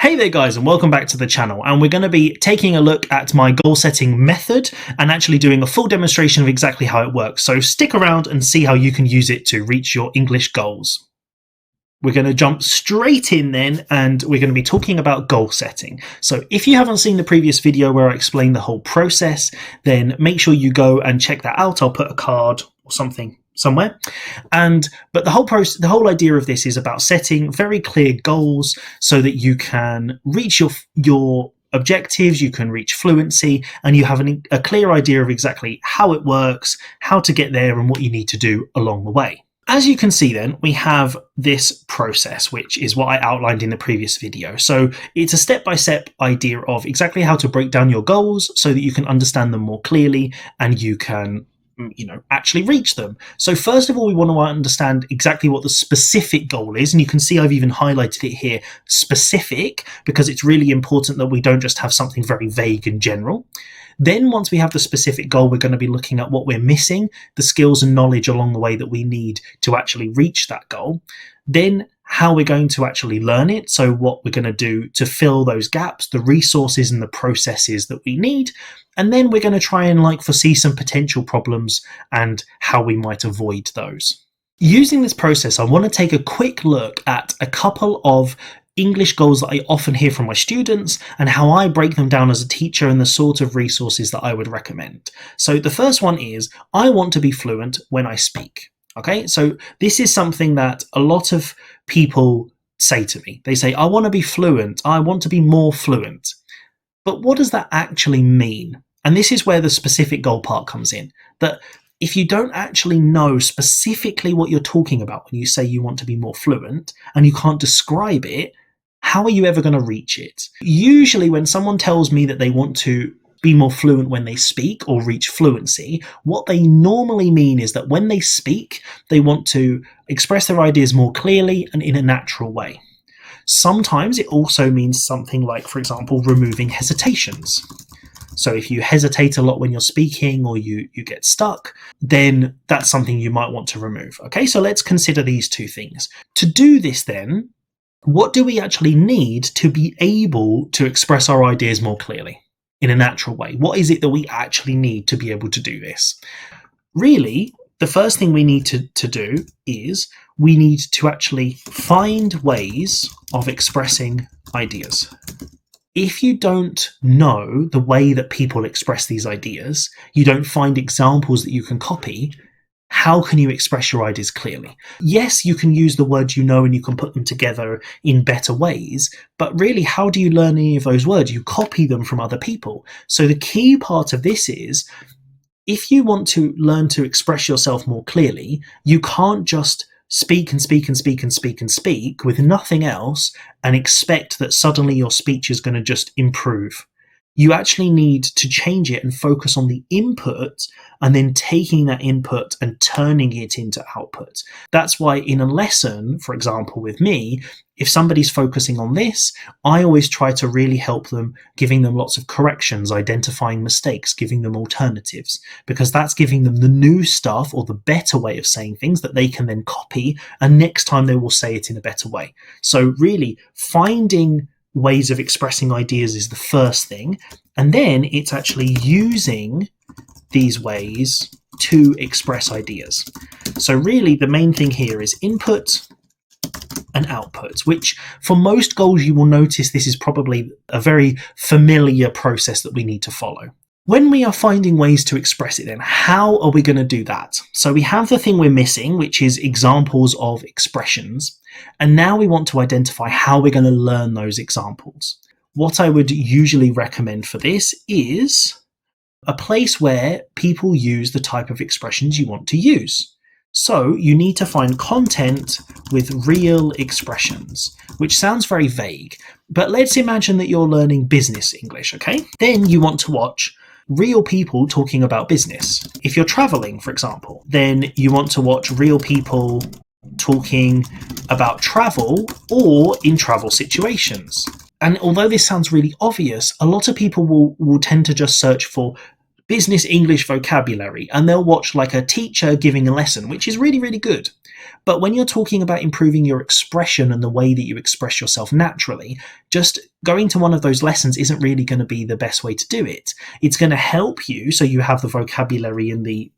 Hey there guys, and welcome back to the channel, and we're going to be taking a look at my goal setting method and actually doing a full demonstration of exactly how it works. So stick around and see how you can use it to reach your English goals. We're going to jump straight in then, and we're going to be talking about goal setting. So if you haven't seen the previous video where I explained the whole process, then make sure you go and check that out. I'll put a card or something somewhere. But the whole idea of this is about setting very clear goals so that you can reach your objectives, you can reach fluency, and you have a clear idea of exactly how it works, how to get there, and what you need to do along the way. As you can see then, we have this process, which is what I outlined in the previous video. So it's a step-by-step idea of exactly how to break down your goals so that you can understand them more clearly and you can actually reach them. So first of all, we want to understand exactly what the specific goal is. And you can see I've even highlighted it here, specific, because it's really important that we don't just have something very vague and general. Then once we have the specific goal, we're going to be looking at what we're missing, the skills and knowledge along the way that we need to actually reach that goal. Then how we're going to actually learn it, so what we're going to do to fill those gaps, the resources and the processes that we need. And then we're going to try and foresee some potential problems and how we might avoid those. Using this process, I want to take a quick look at a couple of English goals that I often hear from my students and how I break them down as a teacher and the sort of resources that I would recommend. So the first one is, I want to be fluent when I speak. Okay, so this is something that a lot of people say to me. They say, I want to be fluent, I want to be more fluent. But what does that actually mean? And this is where the specific goal part comes in, that if you don't actually know specifically what you're talking about when you say you want to be more fluent and you can't describe it, how are you ever going to reach it? Usually when someone tells me that they want to be more fluent when they speak or reach fluency, what they normally mean is that when they speak, they want to express their ideas more clearly and in a natural way. Sometimes it also means something like, for example, removing hesitations. So if you hesitate a lot when you're speaking or you get stuck, then that's something you might want to remove. Okay, so let's consider these two things. To do this then, what do we actually need to be able to express our ideas more clearly in a natural way? What is it that we actually need to be able to do this? Really, the first thing we need to do is we need to actually find ways of expressing ideas. If you don't know the way that people express these ideas, you don't find examples that you can copy, how can you express your ideas clearly? Yes, you can use the words you know and you can put them together in better ways, but really, how do you learn any of those words? You copy them from other people. So the key part of this is, if you want to learn to express yourself more clearly, you can't just speak and speak and speak and speak and speak with nothing else and expect that suddenly your speech is going to just improve. You actually need to change it and focus on the input and then taking that input and turning it into output. That's why in a lesson, for example, with me, if somebody's focusing on this, I always try to really help them, giving them lots of corrections, identifying mistakes, giving them alternatives, because that's giving them the new stuff or the better way of saying things that they can then copy, and next time they will say it in a better way. So really, finding ways of expressing ideas is the first thing, and then it's actually using these ways to express ideas. So really the main thing here is input and output, which for most goals you will notice this is probably a very familiar process that we need to follow. When we are finding ways to express it then, how are we going to do that? So we have the thing we're missing, which is examples of expressions, and now we want to identify how we're going to learn those examples. What I would usually recommend for this is a place where people use the type of expressions you want to use. So you need to find content with real expressions, which sounds very vague, but let's imagine that you're learning business English, okay? Then you want to watch real people talking about business. If you're traveling, for example, then you want to watch real people talking about travel or in travel situations. And although this sounds really obvious, a lot of people will tend to just search for business English vocabulary, and they'll watch like a teacher giving a lesson, which is really, really good. But when you're talking about improving your expression and the way that you express yourself naturally, just going to one of those lessons isn't really going to be the best way to do it. It's going to help you so you have the vocabulary and the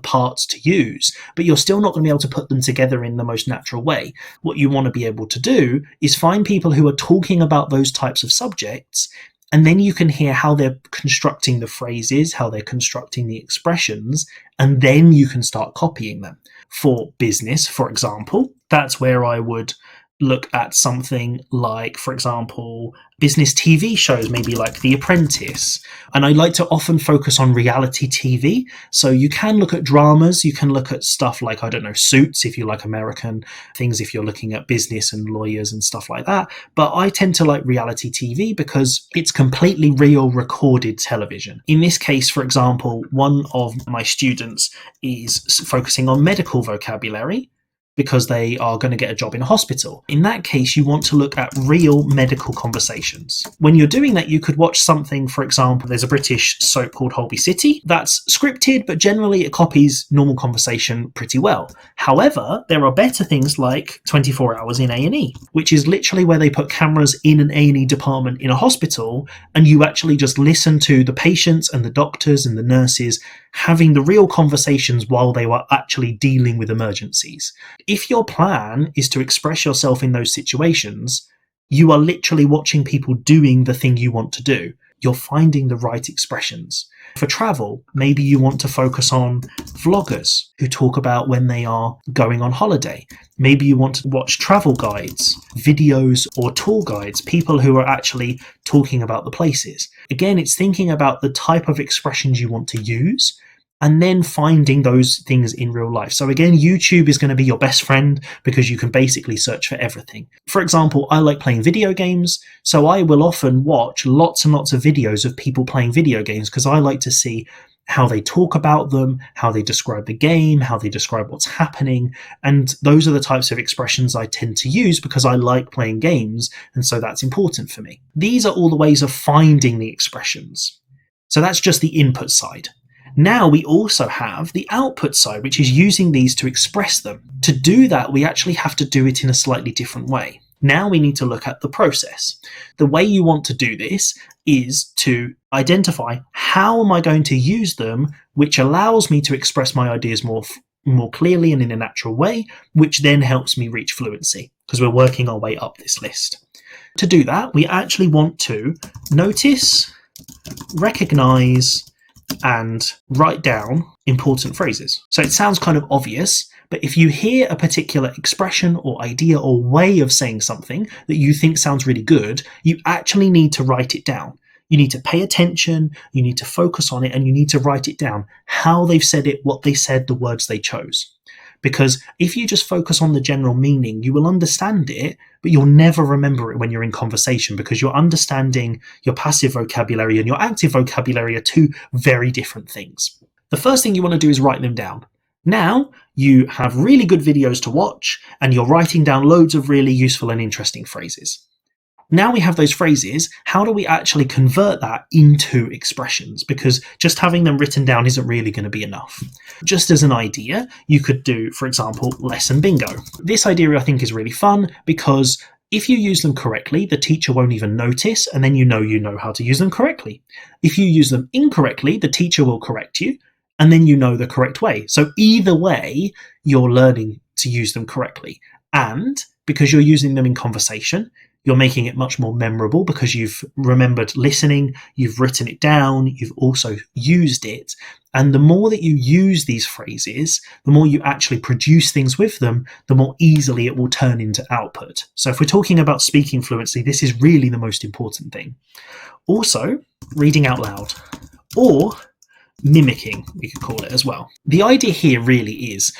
parts to use, but you're still not going to be able to put them together in the most natural way. What you want to be able to do is find people who are talking about those types of subjects, and then you can hear how they're constructing the phrases, how they're constructing the expressions, and then you can start copying them. For business, for example, that's where I would look at something like, for example, business TV shows, maybe like The Apprentice. And I like to often focus on reality TV. So you can look at dramas, you can look at stuff like, I don't know, Suits, if you like American things, if you're looking at business and lawyers and stuff like that. But I tend to like reality TV because it's completely real recorded television. In this case, for example, one of my students is focusing on medical vocabulary, because they are going to get a job in a hospital. In that case, you want to look at real medical conversations. When you're doing that, you could watch something, for example, there's a British soap called Holby City that's scripted, but generally it copies normal conversation pretty well. However, there are better things like 24 Hours in A&E, which is literally where they put cameras in an A&E department in a hospital, and you actually just listen to the patients and the doctors and the nurses having the real conversations while they were actually dealing with emergencies. If your plan is to express yourself in those situations, you are literally watching people doing the thing you want to do. You're finding the right expressions. For travel, maybe you want to focus on vloggers who talk about when they are going on holiday. Maybe you want to watch travel guides, videos or tour guides, people who are actually talking about the places. Again, it's thinking about the type of expressions you want to use and then finding those things in real life. So again, YouTube is going to be your best friend because you can basically search for everything. For example, I like playing video games, so I will often watch lots and lots of videos of people playing video games because I like to see how they talk about them, how they describe the game, how they describe what's happening. And those are the types of expressions I tend to use because I like playing games, and so that's important for me. These are all the ways of finding the expressions. So that's just the input side. Now we also have the output side, which is using these to express them. To do that, we actually have to do it in a slightly different way. Now we need to look at the process. The way you want to do this is to identify how am I going to use them, which allows me to express my ideas more clearly and in a natural way, which then helps me reach fluency, because we're working our way up this list. To do that, we actually want to notice, recognize, and write down important phrases. So it sounds kind of obvious, but if you hear a particular expression or idea or way of saying something that you think sounds really good, you actually need to write it down. You need to pay attention, you need to focus on it, and you need to write it down. How they've said it, what they said, the words they chose. Because if you just focus on the general meaning, you will understand it, but you'll never remember it when you're in conversation because you're understanding your passive vocabulary and your active vocabulary are two very different things. The first thing you want to do is write them down. Now you have really good videos to watch and you're writing down loads of really useful and interesting phrases. Now we have those phrases, how do we actually convert that into expressions? Because just having them written down isn't really going to be enough. Just as an idea, you could do, for example, lesson bingo. This idea I think is really fun because if you use them correctly, the teacher won't even notice, and then you know how to use them correctly. If you use them incorrectly, the teacher will correct you, and then you know the correct way. So either way, you're learning to use them correctly. And because you're using them in conversation, you're making it much more memorable because you've remembered listening, you've written it down, you've also used it. And the more that you use these phrases, the more you actually produce things with them, the more easily it will turn into output. So if we're talking about speaking fluency, this is really the most important thing. Also, reading out loud, or mimicking, we could call it as well. The idea here really is,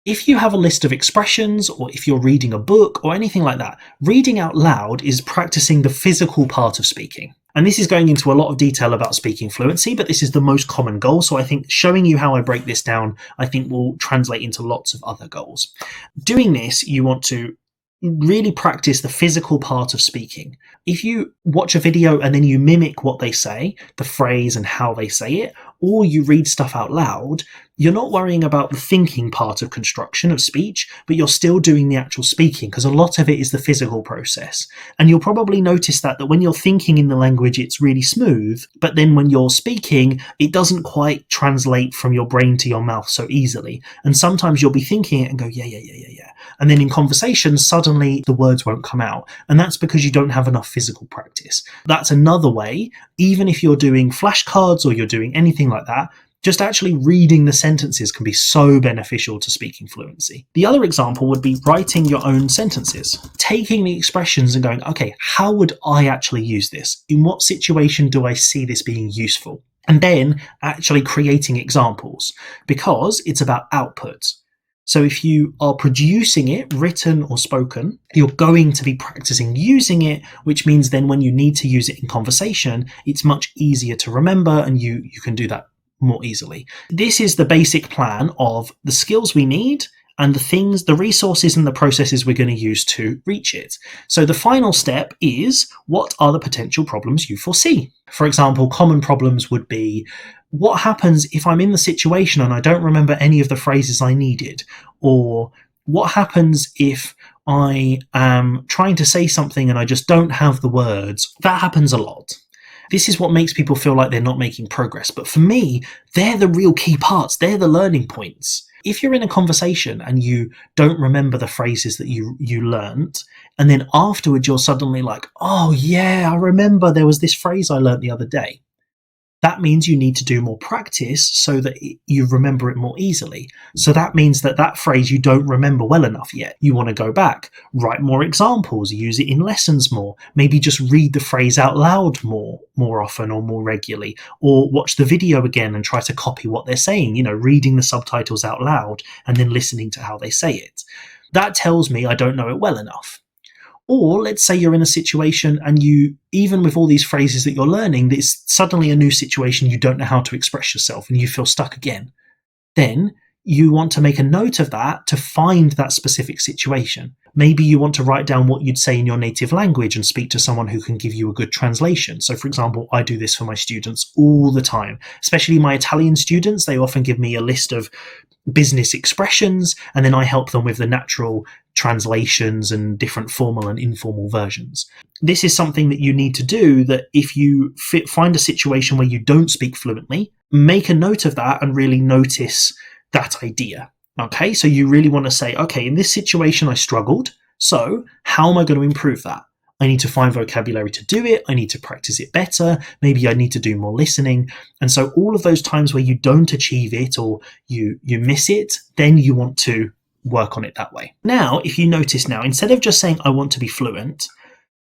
if you have a list of expressions, or if you're reading a book or anything like that, reading out loud is practicing the physical part of speaking. And this is going into a lot of detail about speaking fluency, but this is the most common goal. So I think showing you how I break this down, I think will translate into lots of other goals. Doing this, you want to really practice the physical part of speaking. If you watch a video and then you mimic what they say, the phrase and how they say it, or you read stuff out loud, you're not worrying about the thinking part of construction of speech, but you're still doing the actual speaking, because a lot of it is the physical process. And you'll probably notice that when you're thinking in the language, it's really smooth, but then when you're speaking, it doesn't quite translate from your brain to your mouth so easily. And sometimes you'll be thinking it and go, yeah. And then in conversation, suddenly the words won't come out. And that's because you don't have enough physical practice. That's another way, even if you're doing flashcards or you're doing anything like that, just actually reading the sentences can be so beneficial to speaking fluency. The other example would be writing your own sentences, taking the expressions and going, okay, how would I actually use this? In what situation do I see this being useful? And then actually creating examples, because it's about output. So if you are producing it, written or spoken, you're going to be practicing using it, which means then when you need to use it in conversation, it's much easier to remember and you can do that more easily. This is the basic plan of the skills we need and the resources and the processes we're going to use to reach it. So the final step is, what are the potential problems you foresee? For example, common problems would be, what happens if I'm in the situation and I don't remember any of the phrases I needed? Or what happens if I am trying to say something and I just don't have the words? That happens a lot. This is what makes people feel like they're not making progress. But for me, they're the real key parts. They're the learning points. If you're in a conversation and you don't remember the phrases that you learnt, and then afterwards you're suddenly like, oh yeah, I remember there was this phrase I learnt the other day. That means you need to do more practice so that you remember it more easily. So that means that phrase you don't remember well enough yet. You want to go back, write more examples, use it in lessons more, maybe just read the phrase out loud more often or more regularly, or watch the video again and try to copy what they're saying, reading the subtitles out loud and then listening to how they say it. That tells me I don't know it well enough. Or let's say you're in a situation and you, even with all these phrases that you're learning, there's suddenly a new situation, you don't know how to express yourself and you feel stuck again. Then you want to make a note of that to find that specific situation. Maybe you want to write down what you'd say in your native language and speak to someone who can give you a good translation. So for example, I do this for my students all the time, especially my Italian students. They often give me a list of business expressions and then I help them with the natural translations and different formal and informal versions. This is something that you need to do, that if you find a situation where you don't speak fluently, make a note of that and really notice that idea. Okay, so you really want to say, okay, in this situation I struggled, so how am I going to improve that? I need to find vocabulary to do it. I need to practice it better. Maybe I need to do more listening. And so all of those times where you don't achieve it or you miss it, then you want to work on it that way. Now, if you notice now, instead of just saying I want to be fluent,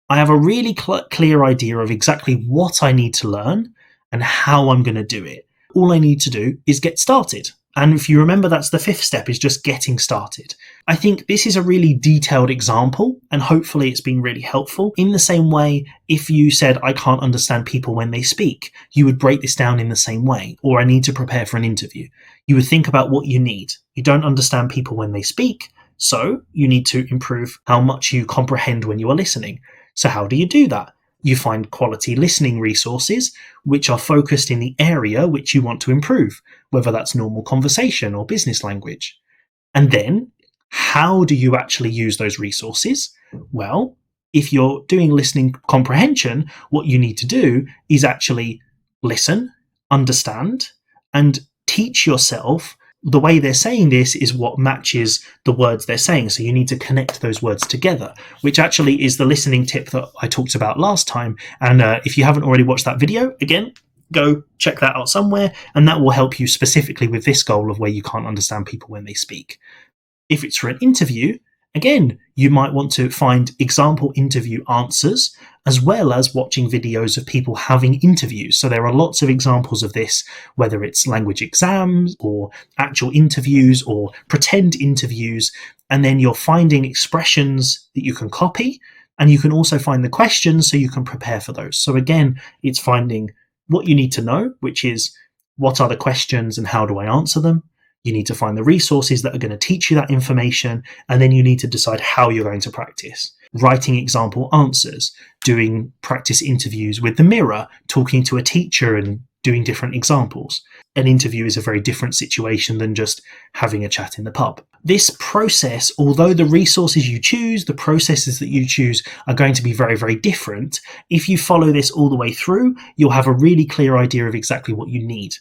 I have a really clear idea of exactly what I need to learn and how I'm going to do it. All I need to do is get started. And if you remember, that's the fifth step, is just getting started. I think this is a really detailed example, and hopefully it's been really helpful. In the same way, if you said, I can't understand people when they speak, you would break this down in the same way. Or I need to prepare for an interview. You would think about what you need. You don't understand people when they speak, so you need to improve how much you comprehend when you are listening. So how do you do that? You find quality listening resources which are focused in the area which you want to improve, whether that's normal conversation or business language. And then, how do you actually use those resources? Well, if you're doing listening comprehension, what you need to do is actually listen, understand, and teach yourself. The way they're saying this is what matches the words they're saying. So you need to connect those words together, which actually is the listening tip that I talked about last time. And if you haven't already watched that video, again, go check that out somewhere. And that will help you specifically with this goal of where you can't understand people when they speak. If it's for an interview, again, you might want to find example interview answers, as well as watching videos of people having interviews. So there are lots of examples of this, whether it's language exams or actual interviews or pretend interviews. And then you're finding expressions that you can copy, and you can also find the questions so you can prepare for those. So again, it's finding what you need to know, which is what are the questions and how do I answer them? You need to find the resources that are going to teach you that information, and then you need to decide how you're going to practice. Writing example answers, doing practice interviews with the mirror, talking to a teacher and doing different examples. An interview is a very different situation than just having a chat in the pub. This process, although the resources you choose, the processes that you choose are going to be very, very different, if you follow this all the way through, you'll have a really clear idea of exactly what you need.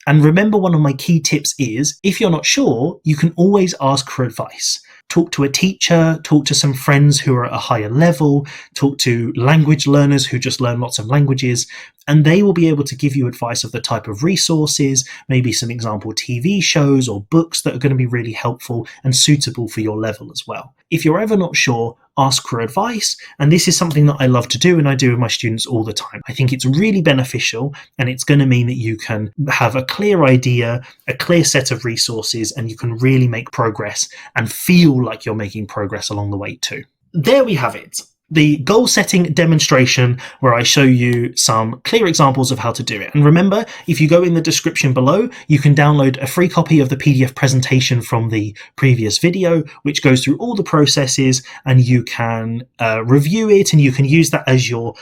And remember, one of my key tips is, if you're not sure, you can always ask for advice. Talk to a teacher, talk to some friends who are at a higher level, talk to language learners who just learn lots of languages, and they will be able to give you advice of the type of resources, maybe some example TV shows or books that are going to be really helpful and suitable for your level as well. If you're ever not sure, ask for advice, and this is something that I love to do and I do with my students all the time. I think it's really beneficial, and it's going to mean that you can have a clear idea, a clear set of resources, and you can really make progress and feel like you're making progress along the way too. There we have it. The goal setting demonstration where I show you some clear examples of how to do it. And remember, if you go in the description below, you can download a free copy of the PDF presentation from the previous video, which goes through all the processes, and you can review it, and you can use that as your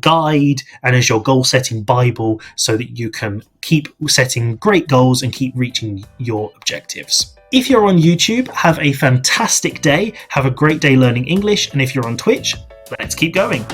guide and as your goal setting Bible, so that you can keep setting great goals and keep reaching your objectives. If you're on YouTube, have a fantastic day. Have a great day learning English. And if you're on Twitch, let's keep going.